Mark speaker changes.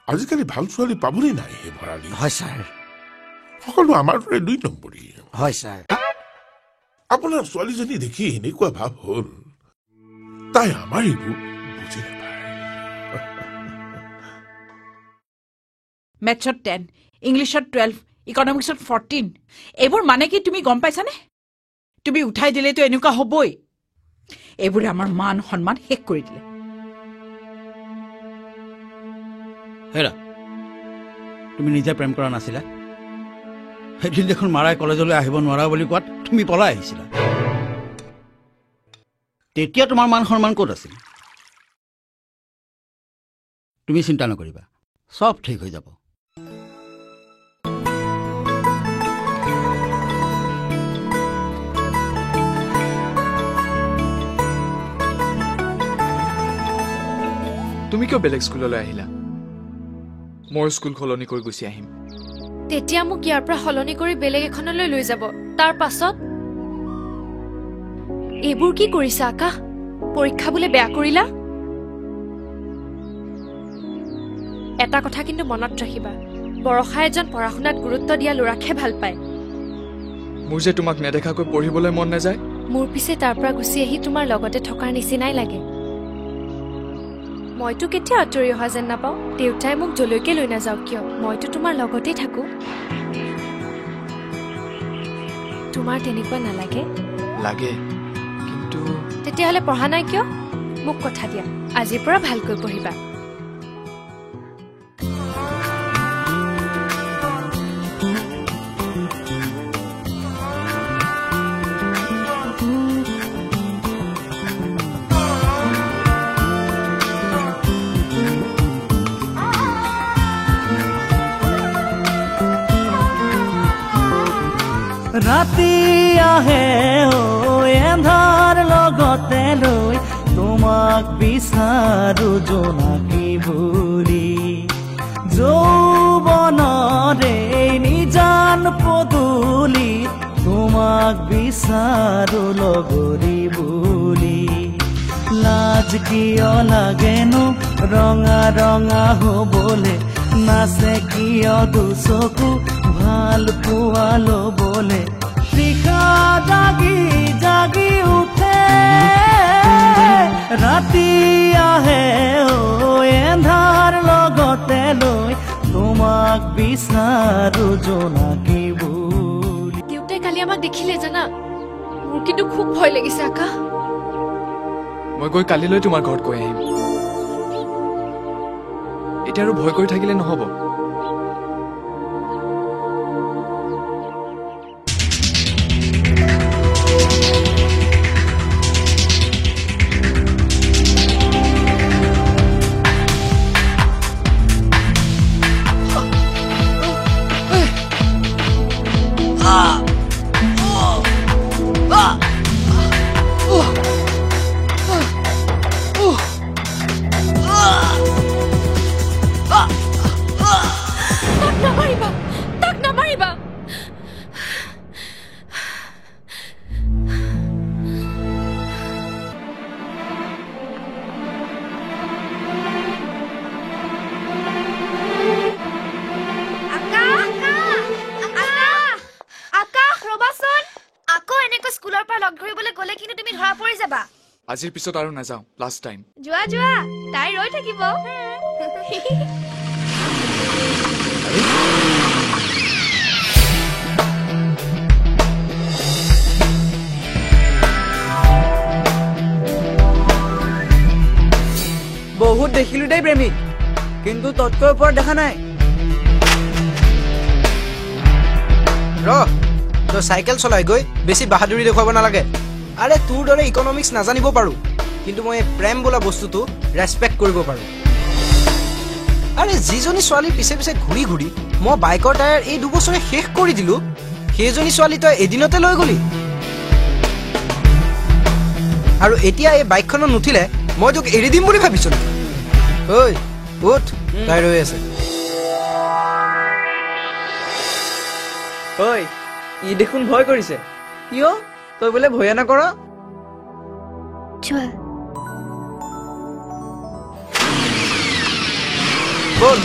Speaker 1: আজিকালি ভাল ছোৱালী পাবলৈ নাই হে ভৰালী।
Speaker 2: হয় ছাৰ।
Speaker 1: সকলো আমাৰ দৰে 2 নম্বৰী।
Speaker 2: হয় ছাৰ।
Speaker 1: আপোনাৰ ছোৱালীজনী দেখি এনেকুৱা ভাৱ হ'ল তাই আমাৰ এইবোৰ বুজি নাপায়।
Speaker 3: মেথছত 10, ইংলিছত 12, ইকনমিক্সত 14। এইবোৰ মানে কি তুমি গম পাইছানে? তুমি উঠাই দিলেতো এনেকুৱা হ'বই। এইবোৰে আমাৰ মান সন্মান শেষ কৰি দিলে।
Speaker 2: হেৰা, তুমি নিজে প্ৰেম কৰা নাছিলা? সেইদিন দেখোন মাৰাই কলেজলৈ আহিব নোৱাৰা বুলি কোৱাত তুমি পলাই আহিছিলা। তেতিয়া তোমাৰ মান সন্মান ক'ত আছিল? তুমি চিন্তা নকৰিবা, চব ঠিক হৈ যাব।
Speaker 4: তুমি কিয় বেলেগ স্কুললৈ আহিলা? মই স্কুল সলনি কৰি গুচি আহিম।
Speaker 5: তেতিয়া মোক ইয়াৰ পৰা সলনি কৰি বেলেগ এখনলৈ লৈ যাব। তাৰ পাছত এইবোৰ কি কৰিছা আকাশ? পৰীক্ষা বোলে বেয়া কৰিলা? এটা কথা কিন্তু মনত ৰাখিবা, বৰষা এজন পঢ়া শুনাত গুৰুত্ব দিয়া ল'ৰাকহে ভাল পায়।
Speaker 4: মোৰ যে তোমাক নেদেখাকৈ পঢ়িবলৈ মন নাযায়।
Speaker 5: মোৰ পিছে তাৰ পৰা গুচি আহি তোমাৰ লগতে থকাৰ নিচিনাই লাগে। মইতো কেতিয়া আঁতৰি অহা যেন নাপাওঁ। দেউতাই মোক যলৈকে লৈ নাযাওঁ কিয়, মইতো তোমাৰ লগতেই থাকোঁ। তোমাৰ তেনেকুৱা নালাগে?
Speaker 4: লাগে, কিন্তু
Speaker 5: তেতিয়াহ'লে পঢ়া নাই কিয়? মোক কথা দিয়া, আজিৰ পৰা ভালকৈ পঢ়িবা।
Speaker 6: ৰাতি আহে এন্ধাৰ লগতে লৈ তোমাক বিচাৰো জোনাকী বুলি। যৌৱনৰে নিজান পদূলি তোমাক বিচাৰো লগৰী বুলি। লাজ কিয় লাগেনো ৰঙা ৰঙা হ'বলে, নাচে কিয় দুচকু ভাল পোৱা ল'বলে। তৃষা জাগি জাগি উঠে ৰাতি আহে এন্ধাৰ লগতে লৈ তোমাক বিচাৰো জোনাকী বুলি।
Speaker 5: দেউতাই কালি আমাক দেখিলে জানা, মোৰ কিন্তু খুব ভয় লাগিছে আকাশ।
Speaker 4: মই গৈ কালিলৈ তোমাৰ ঘৰত কৈ আহিম। এতিয়া আৰু ভয় কৰি থাকিলে নহ'ব। আজিৰ পিছত আৰু নাযাওঁ, লাষ্ট টাইম।
Speaker 5: যোৱা যোৱা, তাই ৰৈ থাকিব।
Speaker 6: বহুত দেখিলো দেই প্ৰেমিক, কিন্তু তৎকৈ ওপৰত দেখা নাই।
Speaker 7: তই চাইকেল চলাই গৈ বেছি বাহাদুৰি দেখুৱাব নালাগে। আৰে তোৰ দৰে ইকনমিক্স নাজানিব পাৰোঁ, কিন্তু মই প্ৰেম বোলা বস্তুটো ৰেচপেক্ট কৰিব পাৰোঁ। আৰে যিজনী ছোৱালীৰ পিছে পিছে ঘূৰি ঘূৰি মই বাইকৰ টায়াৰ এই 2 বছৰে শেষ কৰি দিলোঁ, সেইজনী ছোৱালী তই এদিনতে লৈ গলি। আৰু এতিয়া এই বাইকখনত নুঠিলে মই তোক এৰি দিম বুলি ভাবিছোঁ নেকি? ঐ উঠ, তাই ৰৈ আছে।
Speaker 6: ঐ, ই দেখোন ভয় কৰিছে। কিয়? তই বোলে ভয়া নকৰ?
Speaker 5: যোৱা
Speaker 7: বল।